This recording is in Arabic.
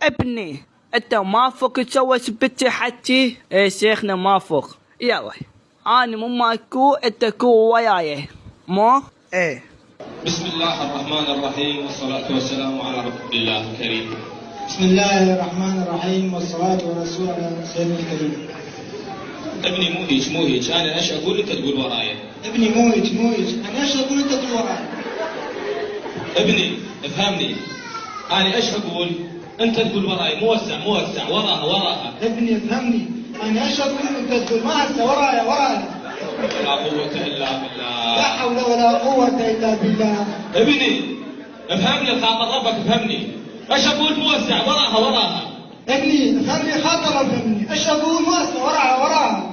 ابني انت موافق تسوي سبتي حكي؟ ايه شيخنا موافق. يلا انا مو ماكو انت كو وياي مو ايه. بسم الله الرحمن الرحيم والصلاة والسلام على رسول الله الكريم. بسم الله الرحمن الرحيم والصلاة والرسول على سيدنا الكريم. ابني مو هيج انا ايش اقول انت تقول ورايا. ابني مو هيج انا ايش اقول انت تقول ورايا. ابني افهمني انا ايش اقول انت تقول وراي. موسع وراها. ابني افهمني انا ايش اقول انت تقول ما هسه ورايا. لا قوة الا بالله. لا حول ولا قوة الا بالله. ابني افهمني خاطر ربك افهمني. ايش اقول موسع وراها. ابني افهمني خاطر افهمني ايش اقول ما هسه وراها.